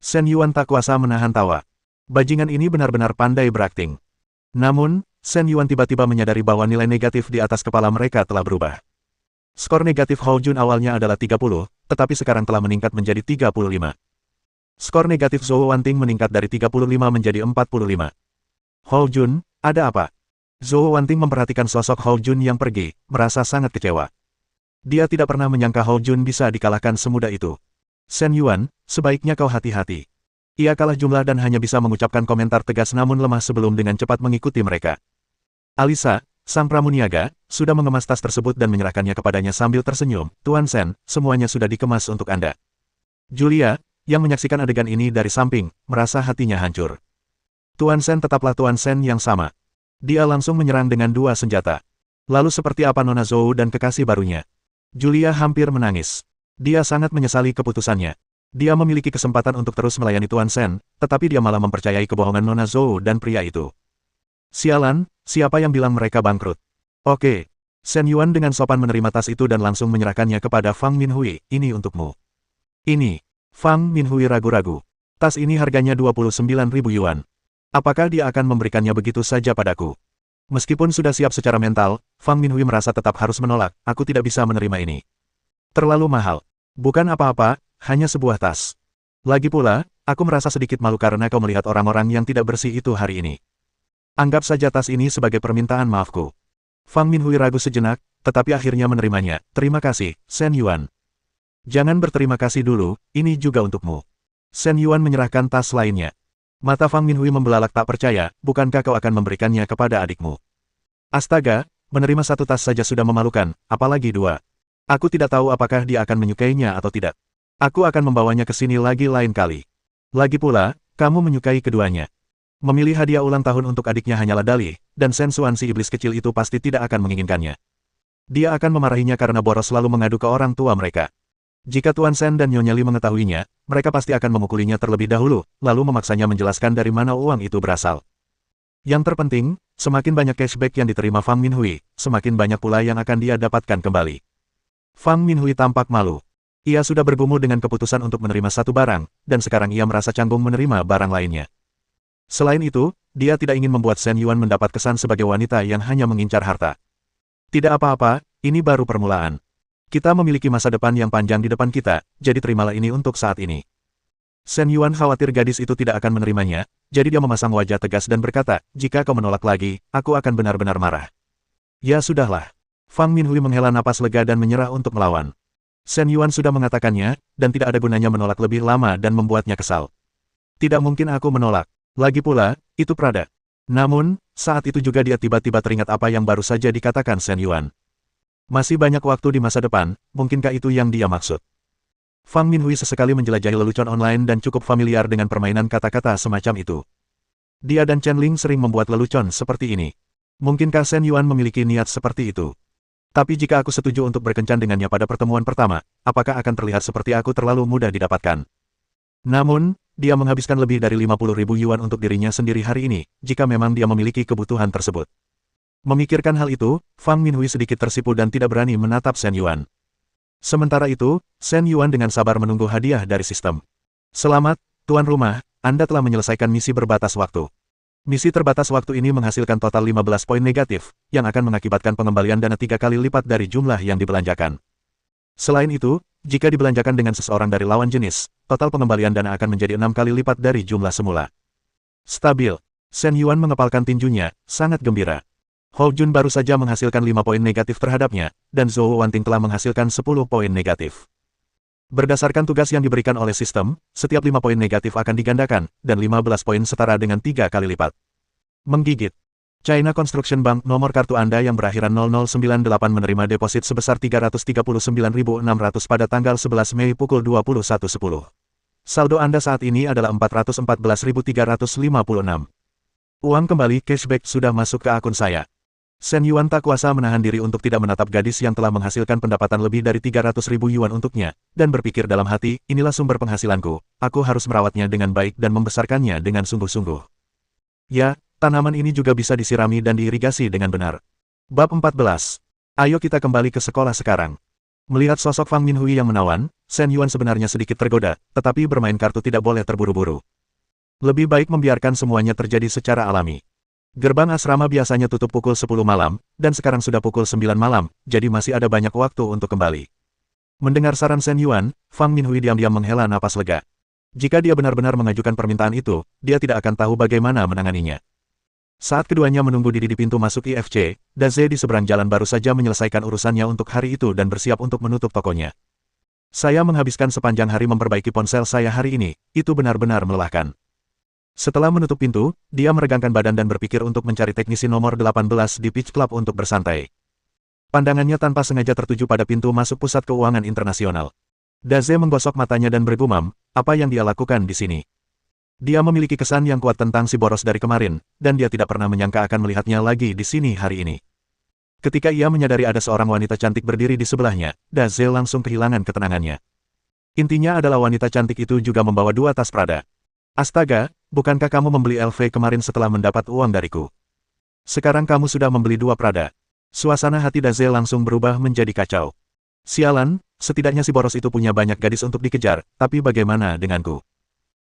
Shen Yuan tak kuasa menahan tawa. Bajingan ini benar-benar pandai berakting. Namun, Shen Yuan tiba-tiba menyadari bahwa nilai negatif di atas kepala mereka telah berubah. Skor negatif Hou Jun awalnya adalah 30, tetapi sekarang telah meningkat menjadi 35. Skor negatif Zhou Wanting meningkat dari 35 menjadi 45. Hou Jun, ada apa? Zhou Wanting memperhatikan sosok Hou Jun yang pergi, merasa sangat kecewa. Dia tidak pernah menyangka Hou Jun bisa dikalahkan semudah itu. Shen Yuan, sebaiknya kau hati-hati. Ia kalah jumlah dan hanya bisa mengucapkan komentar tegas namun lemah sebelum dengan cepat mengikuti mereka. Alisa, sang pramuniaga, sudah mengemas tas tersebut dan menyerahkannya kepadanya sambil tersenyum. Tuan Sen, semuanya sudah dikemas untuk Anda. Julia, yang menyaksikan adegan ini dari samping, merasa hatinya hancur. Tuan Sen tetaplah Tuan Sen yang sama. Dia langsung menyerang dengan dua senjata. Lalu seperti apa Nona Zhou dan kekasih barunya? Julia hampir menangis. Dia sangat menyesali keputusannya. Dia memiliki kesempatan untuk terus melayani Tuan Sen, tetapi dia malah mempercayai kebohongan Nona Zhou dan pria itu. Sialan, siapa yang bilang mereka bangkrut? Oke. Shen Yuan dengan sopan menerima tas itu dan langsung menyerahkannya kepada Fang Minhui, ini untukmu. Ini. Fang Minhui ragu-ragu. Tas ini harganya 29.000 yuan. Apakah dia akan memberikannya begitu saja padaku? Meskipun sudah siap secara mental, Fang Minhui merasa tetap harus menolak, aku tidak bisa menerima ini. Terlalu mahal. Bukan apa-apa, hanya sebuah tas. Lagi pula, aku merasa sedikit malu karena kau melihat orang-orang yang tidak bersih itu hari ini. Anggap saja tas ini sebagai permintaan maafku. Fang Minhui ragu sejenak, tetapi akhirnya menerimanya. Terima kasih, Shen Yuan. Jangan berterima kasih dulu, ini juga untukmu. Shen Yuan menyerahkan tas lainnya. Mata Fang Minhui membelalak tak percaya, bukankah kau akan memberikannya kepada adikmu? Astaga, menerima satu tas saja sudah memalukan, apalagi dua. Aku tidak tahu apakah dia akan menyukainya atau tidak. Aku akan membawanya ke sini lagi lain kali. Lagi pula, kamu menyukai keduanya. Memilih hadiah ulang tahun untuk adiknya hanyalah dalih, dan Shen Xuan si iblis kecil itu pasti tidak akan menginginkannya. Dia akan memarahinya karena boros selalu mengadu ke orang tua mereka. Jika Tuan Shen dan Nyonya Li mengetahuinya, mereka pasti akan memukulinya terlebih dahulu, lalu memaksanya menjelaskan dari mana uang itu berasal. Yang terpenting, semakin banyak cashback yang diterima Fang Minhui, semakin banyak pula yang akan dia dapatkan kembali. Fang Minhui tampak malu. Ia sudah bergumul dengan keputusan untuk menerima satu barang, dan sekarang ia merasa canggung menerima barang lainnya. Selain itu, dia tidak ingin membuat Shen Yuan mendapat kesan sebagai wanita yang hanya mengincar harta. Tidak apa-apa, ini baru permulaan. Kita memiliki masa depan yang panjang di depan kita, jadi terimalah ini untuk saat ini. Shen Yuan khawatir gadis itu tidak akan menerimanya, jadi dia memasang wajah tegas dan berkata, jika kau menolak lagi, aku akan benar-benar marah. Ya sudahlah. Fang Minhui menghela napas lega dan menyerah untuk melawan. Shen Yuan sudah mengatakannya, dan tidak ada gunanya menolak lebih lama dan membuatnya kesal. Tidak mungkin aku menolak. Lagi pula, itu Prada. Namun, saat itu juga dia tiba-tiba teringat apa yang baru saja dikatakan Shen Yuan. Masih banyak waktu di masa depan, mungkinkah itu yang dia maksud? Fang Minhui sesekali menjelajahi lelucon online dan cukup familiar dengan permainan kata-kata semacam itu. Dia dan Chen Ling sering membuat lelucon seperti ini. Mungkinkah Shen Yuan memiliki niat seperti itu? Tapi jika aku setuju untuk berkencan dengannya pada pertemuan pertama, apakah akan terlihat seperti aku terlalu mudah didapatkan? Namun, dia menghabiskan lebih dari 50.000 yuan untuk dirinya sendiri hari ini, jika memang dia memiliki kebutuhan tersebut. Memikirkan hal itu, Fang Minhui sedikit tersipu dan tidak berani menatap Shen Yuan. Sementara itu, Shen Yuan dengan sabar menunggu hadiah dari sistem. Selamat, tuan rumah, Anda telah menyelesaikan misi berbatas waktu. Misi terbatas waktu ini menghasilkan total 15 poin negatif, yang akan mengakibatkan pengembalian dana 3 kali lipat dari jumlah yang dibelanjakan. Selain itu, jika dibelanjakan dengan seseorang dari lawan jenis, total pengembalian dana akan menjadi 6 kali lipat dari jumlah semula. Stabil. Shen Yuan mengepalkan tinjunya, sangat gembira. Hou Jun baru saja menghasilkan 5 poin negatif terhadapnya, dan Zhou Wanting telah menghasilkan 10 poin negatif. Berdasarkan tugas yang diberikan oleh sistem, setiap 5 poin negatif akan digandakan, dan 15 poin setara dengan 3 kali lipat. Menggigit. China Construction Bank nomor kartu Anda yang berakhiran 0098 menerima deposit sebesar 339.600 pada tanggal 11 Mei pukul 21.10. Saldo Anda saat ini adalah 414.356. Uang kembali cashback sudah masuk ke akun saya. Shen Yuan tak kuasa menahan diri untuk tidak menatap gadis yang telah menghasilkan pendapatan lebih dari 300.000 yuan untuknya, dan berpikir dalam hati, inilah sumber penghasilanku, aku harus merawatnya dengan baik dan membesarkannya dengan sungguh-sungguh. Ya, tanaman ini juga bisa disirami dan diirigasi dengan benar. Bab 14. Ayo kita kembali ke sekolah sekarang. Melihat sosok Fang Minhui yang menawan, Shen Yuan sebenarnya sedikit tergoda, tetapi bermain kartu tidak boleh terburu-buru. Lebih baik membiarkan semuanya terjadi secara alami. Gerbang asrama biasanya tutup pukul 10 malam, dan sekarang sudah pukul 9 malam, jadi masih ada banyak waktu untuk kembali. Mendengar saran Shen Yuan, Fang Minhui diam-diam menghela napas lega. Jika dia benar-benar mengajukan permintaan itu, dia tidak akan tahu bagaimana menanganinya. Saat keduanya menunggu di pintu masuk IFC, Daze di seberang jalan baru saja menyelesaikan urusannya untuk hari itu dan bersiap untuk menutup tokonya. Saya menghabiskan sepanjang hari memperbaiki ponsel saya hari ini, itu benar-benar melelahkan. Setelah menutup pintu, dia meregangkan badan dan berpikir untuk mencari teknisi nomor 18 di Peach Club untuk bersantai. Pandangannya tanpa sengaja tertuju pada pintu masuk pusat keuangan internasional. Daze menggosok matanya dan bergumam, apa yang dia lakukan di sini? Dia memiliki kesan yang kuat tentang si boros dari kemarin, dan dia tidak pernah menyangka akan melihatnya lagi di sini hari ini. Ketika ia menyadari ada seorang wanita cantik berdiri di sebelahnya, Daze langsung kehilangan ketenangannya. Intinya adalah wanita cantik itu juga membawa 2 tas Prada. Astaga, bukankah kamu membeli LV kemarin setelah mendapat uang dariku? Sekarang kamu sudah membeli 2 Prada. Suasana hati Daze langsung berubah menjadi kacau. Sialan, setidaknya si boros itu punya banyak gadis untuk dikejar, tapi bagaimana denganku?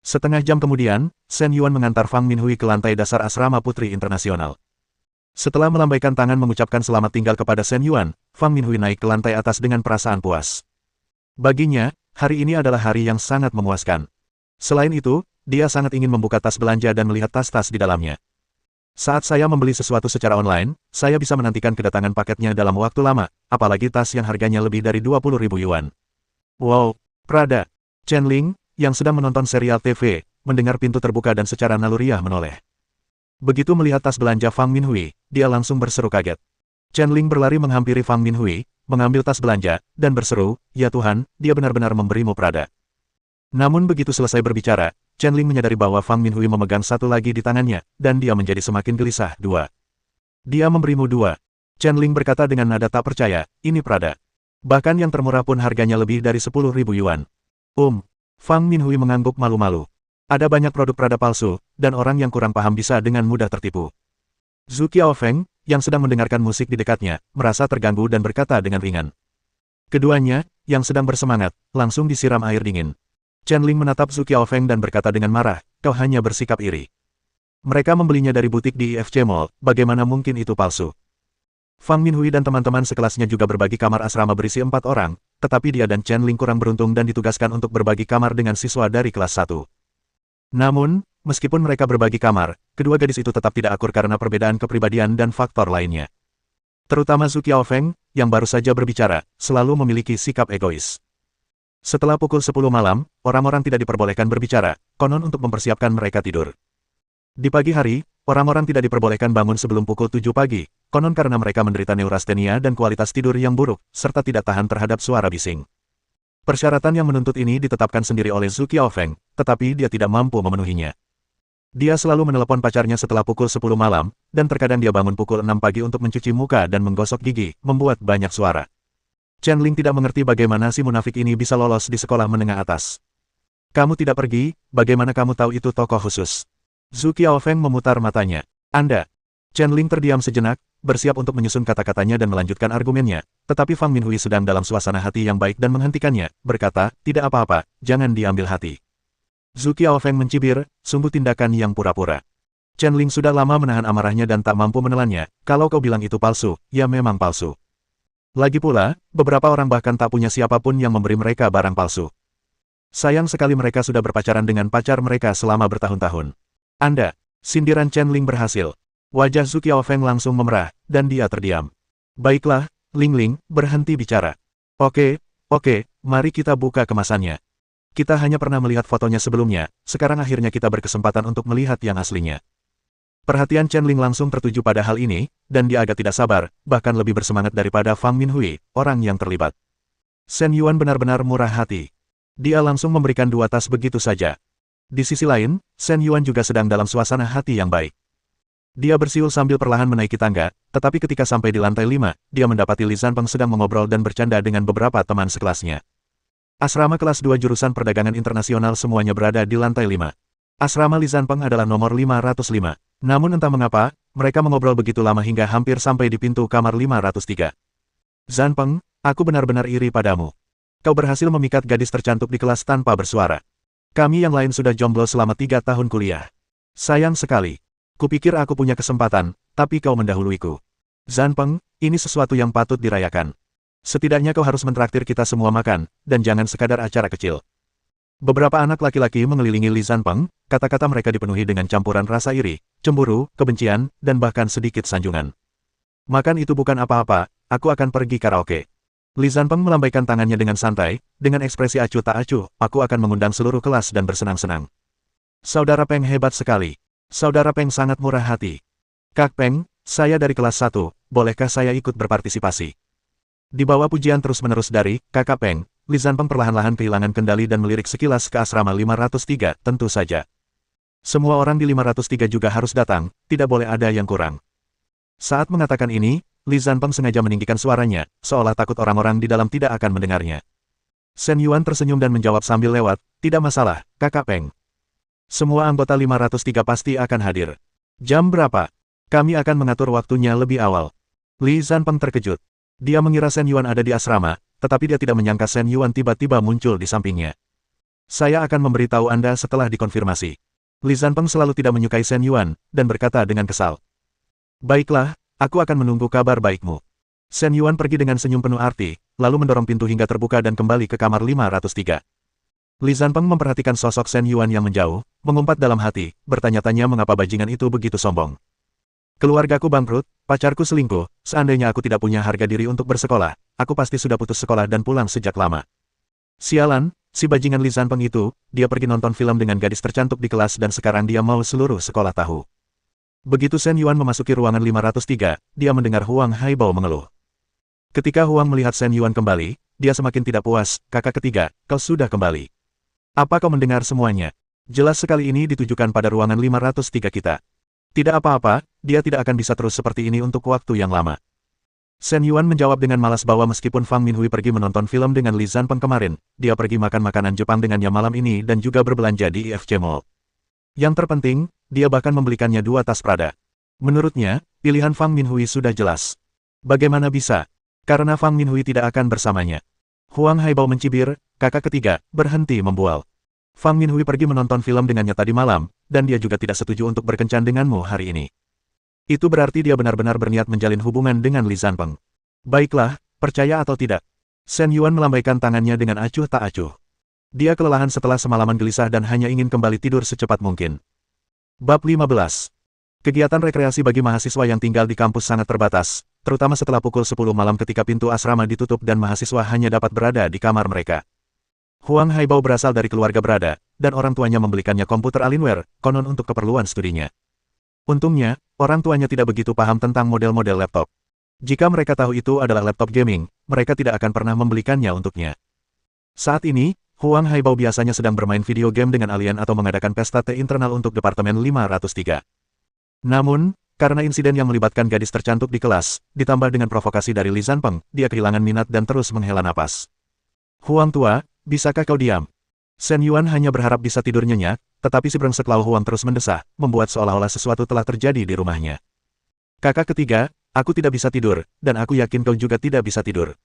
Setengah jam kemudian, Shen Yuan mengantar Fang Minhui ke lantai dasar asrama Putri Internasional. Setelah melambaikan tangan mengucapkan selamat tinggal kepada Shen Yuan, Fang Minhui naik ke lantai atas dengan perasaan puas. Baginya, hari ini adalah hari yang sangat memuaskan. Selain itu, dia sangat ingin membuka tas belanja dan melihat tas-tas di dalamnya. Saat saya membeli sesuatu secara online, saya bisa menantikan kedatangan paketnya dalam waktu lama, apalagi tas yang harganya lebih dari 20.000 yuan. Wow, Prada. Chen Ling, yang sedang menonton serial TV, mendengar pintu terbuka dan secara naluriah menoleh. Begitu melihat tas belanja Fang Minhui, dia langsung berseru kaget. Chen Ling berlari menghampiri Fang Minhui, mengambil tas belanja, dan berseru, "Ya Tuhan, dia benar-benar memberimu Prada." Namun begitu selesai berbicara, Chen Ling menyadari bahwa Fang Minhui memegang satu lagi di tangannya, dan dia menjadi semakin gelisah. 2. Dia memberimu 2. Chen Ling berkata dengan nada tak percaya, "Ini Prada. Bahkan yang termurah pun harganya lebih dari 10.000 yuan. Fang Minhui mengangguk malu-malu. Ada banyak produk Prada palsu, dan orang yang kurang paham bisa dengan mudah tertipu. Zhu Qiaofeng, yang sedang mendengarkan musik di dekatnya, merasa terganggu dan berkata dengan ringan. Keduanya, yang sedang bersemangat, langsung disiram air dingin. Chen Ling menatap Zhu Qiaofeng dan berkata dengan marah, "Kau hanya bersikap iri. Mereka membelinya dari butik di IFC Mall, bagaimana mungkin itu palsu?" Fang Minhui dan teman-teman sekelasnya juga berbagi kamar asrama berisi 4 orang, tetapi dia dan Chen Ling kurang beruntung dan ditugaskan untuk berbagi kamar dengan siswa dari kelas 1. Namun, meskipun mereka berbagi kamar, kedua gadis itu tetap tidak akur karena perbedaan kepribadian dan faktor lainnya. Terutama Zhu Qiaofeng, yang baru saja berbicara, selalu memiliki sikap egois. Setelah pukul 10 malam, orang-orang tidak diperbolehkan berbicara, konon untuk mempersiapkan mereka tidur. Di pagi hari, orang-orang tidak diperbolehkan bangun sebelum pukul 7 pagi, konon karena mereka menderita neurastenia dan kualitas tidur yang buruk, serta tidak tahan terhadap suara bising. Persyaratan yang menuntut ini ditetapkan sendiri oleh Zhu Qiaofeng, tetapi dia tidak mampu memenuhinya. Dia selalu menelepon pacarnya setelah pukul 10 malam, dan terkadang dia bangun pukul 6 pagi untuk mencuci muka dan menggosok gigi, membuat banyak suara. Chen Ling tidak mengerti bagaimana si munafik ini bisa lolos di sekolah menengah atas. "Kamu tidak pergi, bagaimana kamu tahu itu tokoh khusus?" Zhu Qiaofeng memutar matanya. "Anda." Chen Ling terdiam sejenak, bersiap untuk menyusun kata-katanya dan melanjutkan argumennya, tetapi Fang Minhui sedang dalam suasana hati yang baik dan menghentikannya, berkata, "Tidak apa-apa, jangan diambil hati." Zhu Qiaofeng mencibir, sungguh tindakan yang pura-pura. Chen Ling sudah lama menahan amarahnya dan tak mampu menelannya, "Kalau kau bilang itu palsu, ya memang palsu. Lagi pula, beberapa orang bahkan tak punya siapapun yang memberi mereka barang palsu. Sayang sekali mereka sudah berpacaran dengan pacar mereka selama bertahun-tahun." "Anda." Sindiran Chen Ling berhasil. Wajah Zhu Qiaofeng langsung memerah, dan dia terdiam. "Baiklah, Ling Ling, berhenti bicara. Oke, mari kita buka kemasannya. Kita hanya pernah melihat fotonya sebelumnya, sekarang akhirnya kita berkesempatan untuk melihat yang aslinya." Perhatian Chen Ling langsung tertuju pada hal ini, dan dia agak tidak sabar, bahkan lebih bersemangat daripada Fang Minhui, orang yang terlibat. Shen Yuan benar-benar murah hati. Dia langsung memberikan 2 tas begitu saja. Di sisi lain, Shen Yuan juga sedang dalam suasana hati yang baik. Dia bersiul sambil perlahan menaiki tangga, tetapi ketika sampai di lantai 5, dia mendapati Li Zanpeng sedang mengobrol dan bercanda dengan beberapa teman sekelasnya. Asrama kelas 2 jurusan perdagangan internasional semuanya berada di lantai 5. Asrama Li Zanpeng adalah nomor 505. Namun entah mengapa, mereka mengobrol begitu lama hingga hampir sampai di pintu kamar 503. "Zanpeng, aku benar-benar iri padamu. Kau berhasil memikat gadis tercantik di kelas tanpa bersuara. Kami yang lain sudah jomblo selama 3 tahun kuliah. Sayang sekali. Kupikir aku punya kesempatan, tapi kau mendahuluiku. Zanpeng, ini sesuatu yang patut dirayakan. Setidaknya kau harus mentraktir kita semua makan, dan jangan sekadar acara kecil." Beberapa anak laki-laki mengelilingi Li Zanpeng, kata-kata mereka dipenuhi dengan campuran rasa iri, cemburu, kebencian, dan bahkan sedikit sanjungan. "Makan itu bukan apa-apa, aku akan pergi karaoke." Li Zanpeng melambaikan tangannya dengan santai, dengan ekspresi acuh tak acuh, "Aku akan mengundang seluruh kelas dan bersenang-senang." "Saudara Peng hebat sekali. Saudara Peng sangat murah hati. Kak Peng, saya dari kelas 1, bolehkah saya ikut berpartisipasi?" Di bawah pujian terus-menerus dari Kakak Peng, Li Zanpeng perlahan-lahan kehilangan kendali dan melirik sekilas ke asrama 503, tentu saja. Semua orang di 503 juga harus datang, tidak boleh ada yang kurang. Saat mengatakan ini, Li Zanpeng sengaja meninggikan suaranya, seolah takut orang-orang di dalam tidak akan mendengarnya. Shen Yuan tersenyum dan menjawab sambil lewat, tidak masalah, Kakak Peng. Semua anggota 503 pasti akan hadir. Jam berapa? Kami akan mengatur waktunya lebih awal. Li Zanpeng terkejut. Dia mengira Shen Yuan ada di asrama, tetapi dia tidak menyangka Shen Yuan tiba-tiba muncul di sampingnya. Saya akan memberitahu Anda setelah dikonfirmasi. Li Zanpeng selalu tidak menyukai Shen Yuan, dan berkata dengan kesal. Baiklah, aku akan menunggu kabar baikmu. Shen Yuan pergi dengan senyum penuh arti, lalu mendorong pintu hingga terbuka dan kembali ke kamar 503. Li Zanpeng memperhatikan sosok Shen Yuan yang menjauh, mengumpat dalam hati, bertanya-tanya mengapa bajingan itu begitu sombong. Keluargaku bangkrut, pacarku selingkuh, seandainya aku tidak punya harga diri untuk bersekolah, aku pasti sudah putus sekolah dan pulang sejak lama. Sialan, si bajingan Li Zanpeng itu, dia pergi nonton film dengan gadis tercantik di kelas dan sekarang dia mau seluruh sekolah tahu. Begitu Shen Yuan memasuki ruangan 503, dia mendengar Huang Haibao mengeluh. Ketika Huang melihat Shen Yuan kembali, dia semakin tidak puas, kakak ketiga, kau sudah kembali. Apa kau mendengar semuanya? Jelas sekali ini ditujukan pada ruangan 503 kita. Tidak apa-apa, dia tidak akan bisa terus seperti ini untuk waktu yang lama. Shen Yuan menjawab dengan malas bahwa meskipun Fang Minhui pergi menonton film dengan Li Zanpeng kemarin, dia pergi makan makanan Jepang dengannya malam ini dan juga berbelanja di IFC Mall. Yang terpenting, dia bahkan membelikannya 2 tas Prada. Menurutnya, pilihan Fang Minhui sudah jelas. Bagaimana bisa? Karena Fang Minhui tidak akan bersamanya. Huang Haibao mencibir, kakak ketiga, berhenti membual. Fang Minhui pergi menonton film dengannya tadi malam, dan dia juga tidak setuju untuk berkencan denganmu hari ini. Itu berarti dia benar-benar berniat menjalin hubungan dengan Li Zanpeng. Baiklah, percaya atau tidak. Shen Yuan melambaikan tangannya dengan acuh tak acuh. Dia kelelahan setelah semalaman gelisah dan hanya ingin kembali tidur secepat mungkin. Bab 15. Kegiatan rekreasi bagi mahasiswa yang tinggal di kampus sangat terbatas, terutama setelah pukul 10 malam ketika pintu asrama ditutup dan mahasiswa hanya dapat berada di kamar mereka. Huang Haibao berasal dari keluarga berada, dan orang tuanya membelikannya komputer Alienware, konon untuk keperluan studinya. Untungnya, orang tuanya tidak begitu paham tentang model-model laptop. Jika mereka tahu itu adalah laptop gaming, mereka tidak akan pernah membelikannya untuknya. Saat ini, Huang Haibao biasanya sedang bermain video game dengan alien atau mengadakan pesta teh internal untuk Departemen 503. Namun, karena insiden yang melibatkan gadis tercantik di kelas, ditambah dengan provokasi dari Li Zanpeng, dia kehilangan minat dan terus menghela napas. Huang tua, bisakah kau diam? Shen Yuan hanya berharap bisa tidur nyenyak, tetapi si brengsek Lau Huang terus mendesah, membuat seolah-olah sesuatu telah terjadi di rumahnya. Kakak ketiga, aku tidak bisa tidur, dan aku yakin kau juga tidak bisa tidur.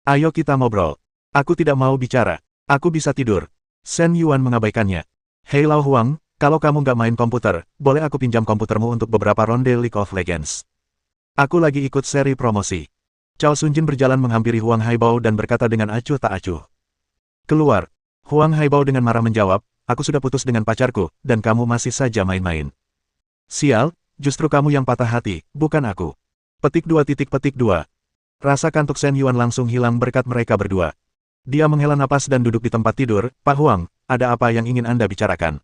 Ayo kita ngobrol. Aku tidak mau bicara. Aku bisa tidur. Shen Yuan mengabaikannya. Hei Lau Huang, kalau kamu nggak main komputer, boleh aku pinjam komputermu untuk beberapa ronde League of Legends. Aku lagi ikut seri promosi. Chao Sunjin berjalan menghampiri Huang Haibao dan berkata dengan acuh tak acuh. Keluar. Huang Haibao dengan marah menjawab, aku sudah putus dengan pacarku, dan kamu masih saja main-main. Sial, justru kamu yang patah hati, bukan aku. Petik 2. Rasa kantuk Shen Yuan langsung hilang berkat mereka berdua. Dia menghela napas dan duduk di tempat tidur. Pak Huang, ada apa yang ingin Anda bicarakan?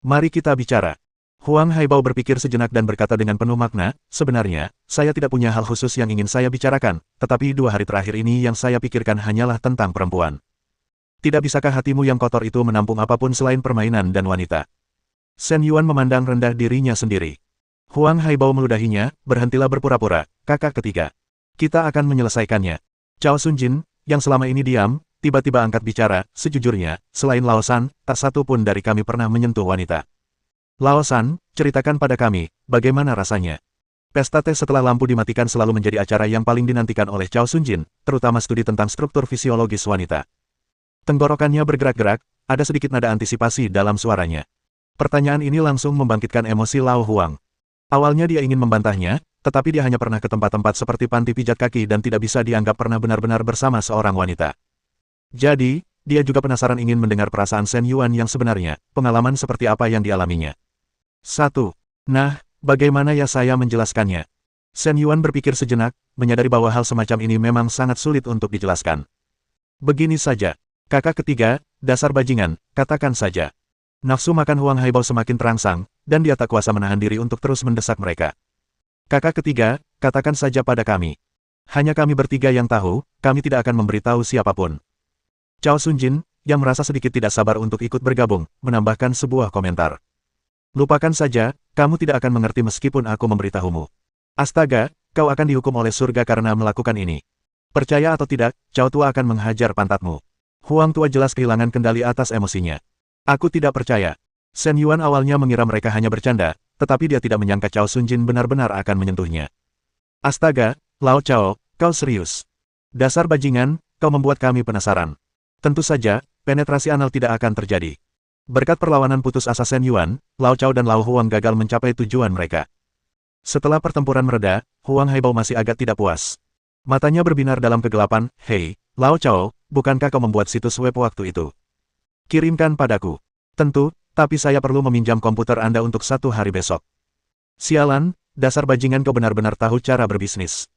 Mari kita bicara. Huang Haibao berpikir sejenak dan berkata dengan penuh makna, sebenarnya, saya tidak punya hal khusus yang ingin saya bicarakan, tetapi 2 hari terakhir ini yang saya pikirkan hanyalah tentang perempuan. Tidak bisakah hatimu yang kotor itu menampung apapun selain permainan dan wanita? Shen Yuan memandang rendah dirinya sendiri. Huang Haibao meludahinya, berhentilah berpura-pura, kakak ketiga. Kita akan menyelesaikannya. Chao Sunjin, yang selama ini diam, tiba-tiba angkat bicara, sejujurnya, selain Laosan, tak satu pun dari kami pernah menyentuh wanita. Laosan, ceritakan pada kami, bagaimana rasanya? Pesta teh setelah lampu dimatikan selalu menjadi acara yang paling dinantikan oleh Chao Sunjin, terutama studi tentang struktur fisiologis wanita. Tenggorokannya bergerak-gerak, ada sedikit nada antisipasi dalam suaranya. Pertanyaan ini langsung membangkitkan emosi Lau Huang. Awalnya dia ingin membantahnya, tetapi dia hanya pernah ke tempat-tempat seperti panti pijat kaki dan tidak bisa dianggap pernah benar-benar bersama seorang wanita. Jadi, dia juga penasaran ingin mendengar perasaan Shen Yuan yang sebenarnya, pengalaman seperti apa yang dialaminya. 1. Nah, bagaimana ya saya menjelaskannya? Shen Yuan berpikir sejenak, menyadari bahwa hal semacam ini memang sangat sulit untuk dijelaskan. Begini saja. Kakak ketiga, dasar bajingan, katakan saja. Nafsu makan Huang Haibao semakin terangsang, dan dia tak kuasa menahan diri untuk terus mendesak mereka. Kakak ketiga, katakan saja pada kami. Hanya kami bertiga yang tahu, kami tidak akan memberitahu siapapun. Chao Sunjin, yang merasa sedikit tidak sabar untuk ikut bergabung, menambahkan sebuah komentar. Lupakan saja, kamu tidak akan mengerti meskipun aku memberitahumu. Astaga, kau akan dihukum oleh surga karena melakukan ini. Percaya atau tidak, Cao Tua akan menghajar pantatmu. Huang Tua jelas kehilangan kendali atas emosinya. Aku tidak percaya. Shen Yuan awalnya mengira mereka hanya bercanda, tetapi dia tidak menyangka Cao Sunjin benar-benar akan menyentuhnya. Astaga, Lao Cao, kau serius. Dasar bajingan, kau membuat kami penasaran. Tentu saja, penetrasi anal tidak akan terjadi. Berkat perlawanan putus asa Shen Yuan, Lao Cao dan Lao Huang gagal mencapai tujuan mereka. Setelah pertempuran mereda, Huang Haibao masih agak tidak puas. Matanya berbinar dalam kegelapan. Hei, Lao Cao, bukankah kau membuat situs web waktu itu? Kirimkan padaku. Tentu, tapi saya perlu meminjam komputer Anda untuk 1 hari besok. Sialan, dasar bajingan kau benar-benar tahu cara berbisnis.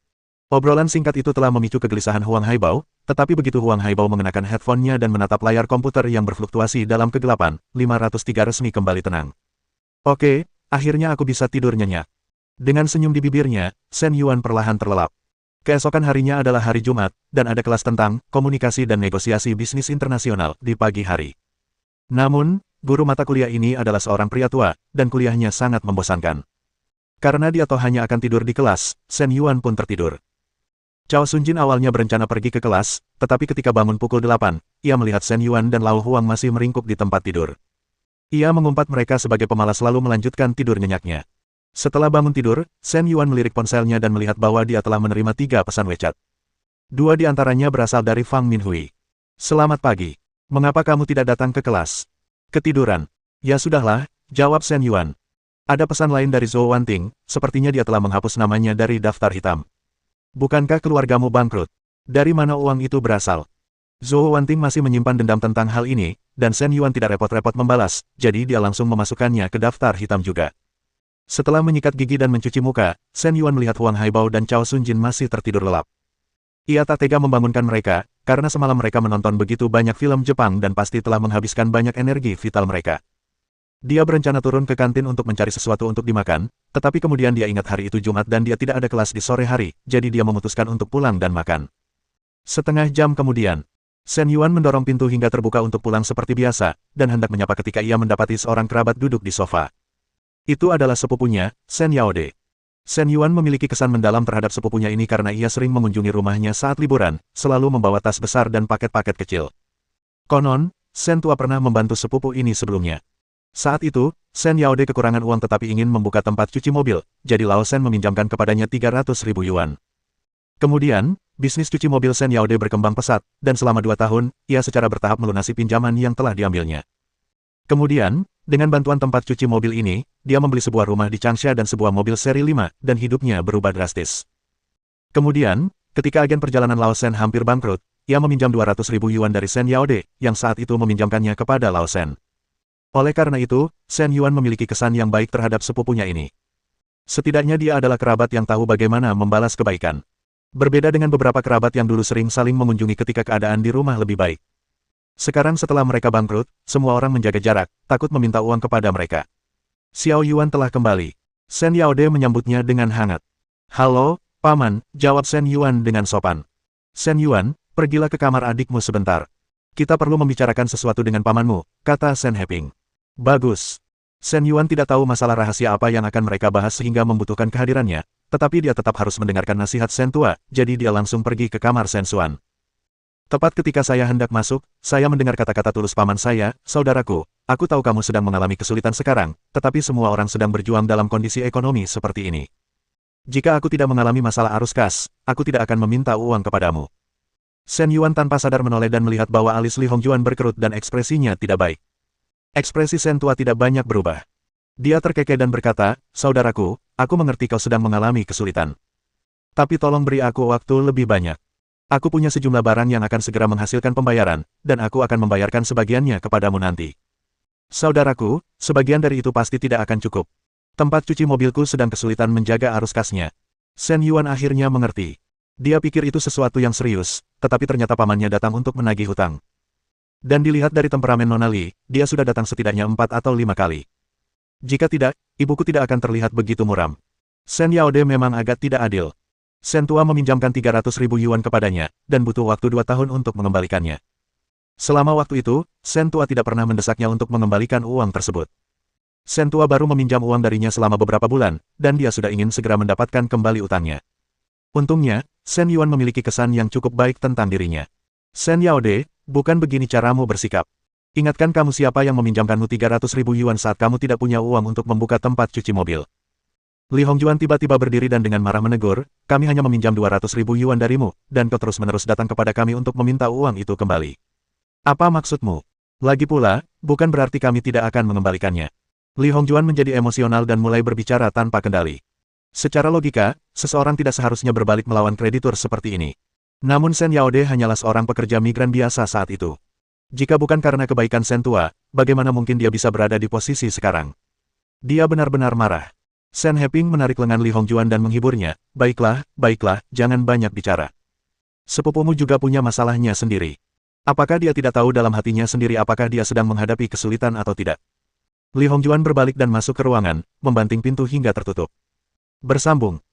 Obrolan singkat itu telah memicu kegelisahan Huang Haibao, tetapi begitu Huang Haibao mengenakan headphone-nya dan menatap layar komputer yang berfluktuasi dalam kegelapan, 503 resmi kembali tenang. Oke, akhirnya aku bisa tidur nyenyak. Dengan senyum di bibirnya, Shen Yuan perlahan terlelap. Keesokan harinya adalah hari Jumat, dan ada kelas tentang komunikasi dan negosiasi bisnis internasional di pagi hari. Namun, guru mata kuliah ini adalah seorang pria tua, dan kuliahnya sangat membosankan. Karena dia toh hanya akan tidur di kelas, Shen Yuan pun tertidur. Cao Sunjin awalnya berencana pergi ke kelas, tetapi ketika bangun pukul 8, ia melihat Shen Yuan dan Lao Huang masih meringkuk di tempat tidur. Ia mengumpat mereka sebagai pemalas lalu melanjutkan tidur nyenyaknya. Setelah bangun tidur, Shen Yuan melirik ponselnya dan melihat bahwa dia telah menerima 3 pesan WeChat. 2 di antaranya berasal dari Fang Minhui. Selamat pagi. Mengapa kamu tidak datang ke kelas? Ketiduran. Ya sudahlah, jawab Shen Yuan. Ada pesan lain dari Zhou Wanting, sepertinya dia telah menghapus namanya dari daftar hitam. Bukankah keluargamu bangkrut? Dari mana uang itu berasal? Zhou Wanting masih menyimpan dendam tentang hal ini, dan Shen Yuan tidak repot-repot membalas, jadi dia langsung memasukkannya ke daftar hitam juga. Setelah menyikat gigi dan mencuci muka, Shen Yuan melihat Huang Haibao dan Cao Sunjin masih tertidur lelap. Ia tak tega membangunkan mereka, karena semalam mereka menonton begitu banyak film Jepang dan pasti telah menghabiskan banyak energi vital mereka. Dia berencana turun ke kantin untuk mencari sesuatu untuk dimakan, tetapi kemudian dia ingat hari itu Jumat dan dia tidak ada kelas di sore hari, jadi dia memutuskan untuk pulang dan makan. Setengah jam kemudian, Shen Yuan mendorong pintu hingga terbuka untuk pulang seperti biasa, dan hendak menyapa ketika ia mendapati seorang kerabat duduk di sofa. Itu adalah sepupunya, Shen Yaode. Shen Yuan memiliki kesan mendalam terhadap sepupunya ini karena ia sering mengunjungi rumahnya saat liburan, selalu membawa tas besar dan paket-paket kecil. Konon, Shen tua pernah membantu sepupu ini sebelumnya. Saat itu, Shen Yaode kekurangan uang tetapi ingin membuka tempat cuci mobil, jadi Lao Shen meminjamkan kepadanya 300.000 yuan. Kemudian, bisnis cuci mobil Shen Yaode berkembang pesat, dan selama 2 tahun, ia secara bertahap melunasi pinjaman yang telah diambilnya. Kemudian, dengan bantuan tempat cuci mobil ini, dia membeli sebuah rumah di Changsha dan sebuah mobil seri 5, dan hidupnya berubah drastis. Kemudian, ketika agen perjalanan Lao Shen hampir bangkrut, ia meminjam 200.000 yuan dari Shen Yaode, yang saat itu meminjamkannya kepada Lao Shen. Oleh karena itu, Shen Yuan memiliki kesan yang baik terhadap sepupunya ini. Setidaknya dia adalah kerabat yang tahu bagaimana membalas kebaikan. Berbeda dengan beberapa kerabat yang dulu sering saling mengunjungi ketika keadaan di rumah lebih baik. Sekarang setelah mereka bangkrut, semua orang menjaga jarak, takut meminta uang kepada mereka. Xiao Yuan telah kembali. Shen Yaode menyambutnya dengan hangat. Halo, Paman, jawab Shen Yuan dengan sopan. Shen Yuan, pergilah ke kamar adikmu sebentar. Kita perlu membicarakan sesuatu dengan pamanmu, kata Shen Heping. Bagus. Shen Yuan tidak tahu masalah rahasia apa yang akan mereka bahas sehingga membutuhkan kehadirannya, tetapi dia tetap harus mendengarkan nasihat Shen tua, jadi dia langsung pergi ke kamar Shen Xuan. Tepat ketika saya hendak masuk, saya mendengar kata-kata tulus paman saya, saudaraku, aku tahu kamu sedang mengalami kesulitan sekarang, tetapi semua orang sedang berjuang dalam kondisi ekonomi seperti ini. Jika aku tidak mengalami masalah arus kas, aku tidak akan meminta uang kepadamu. Shen Yuan tanpa sadar menoleh dan melihat bahwa alis Li Hongjuan berkerut dan ekspresinya tidak baik. Ekspresi Shen tua tidak banyak berubah. Dia terkekeh dan berkata, saudaraku, aku mengerti kau sedang mengalami kesulitan. Tapi tolong beri aku waktu lebih banyak. Aku punya sejumlah barang yang akan segera menghasilkan pembayaran, dan aku akan membayarkan sebagiannya kepadamu nanti. Saudaraku, sebagian dari itu pasti tidak akan cukup. Tempat cuci mobilku sedang kesulitan menjaga arus kasnya. Shen Yuan akhirnya mengerti. Dia pikir itu sesuatu yang serius, tetapi ternyata pamannya datang untuk menagih hutang. Dan dilihat dari temperamen Nona Li, dia sudah datang setidaknya 4 atau 5 kali. Jika tidak, ibuku tidak akan terlihat begitu muram. Shen Yaode memang agak tidak adil. Shen tua meminjamkan 300.000 yuan kepadanya, dan butuh waktu 2 tahun untuk mengembalikannya. Selama waktu itu, Shen tua tidak pernah mendesaknya untuk mengembalikan uang tersebut. Sen tua baru meminjam uang darinya selama beberapa bulan, dan dia sudah ingin segera mendapatkan kembali utangnya. Untungnya, Sen Yuan memiliki kesan yang cukup baik tentang dirinya. Sen Yaode, bukan begini caramu bersikap. Ingatkan kamu siapa yang meminjamkanmu 300.000 yuan saat kamu tidak punya uang untuk membuka tempat cuci mobil. Li Hongjuan tiba-tiba berdiri dan dengan marah menegur, kami hanya meminjam 200.000 yuan darimu, dan kau terus-menerus datang kepada kami untuk meminta uang itu kembali. Apa maksudmu? Lagi pula, bukan berarti kami tidak akan mengembalikannya. Li Hongjuan menjadi emosional dan mulai berbicara tanpa kendali. Secara logika, seseorang tidak seharusnya berbalik melawan kreditur seperti ini. Namun Sen Yaode hanyalah seorang pekerja migran biasa saat itu. Jika bukan karena kebaikan Sen tua, bagaimana mungkin dia bisa berada di posisi sekarang? Dia benar-benar marah. Sen Heping menarik lengan Li Hongjuan dan menghiburnya, baiklah, jangan banyak bicara. Sepupumu juga punya masalahnya sendiri. Apakah dia tidak tahu dalam hatinya sendiri apakah dia sedang menghadapi kesulitan atau tidak? Li Hongjuan berbalik dan masuk ke ruangan, membanting pintu hingga tertutup. Bersambung.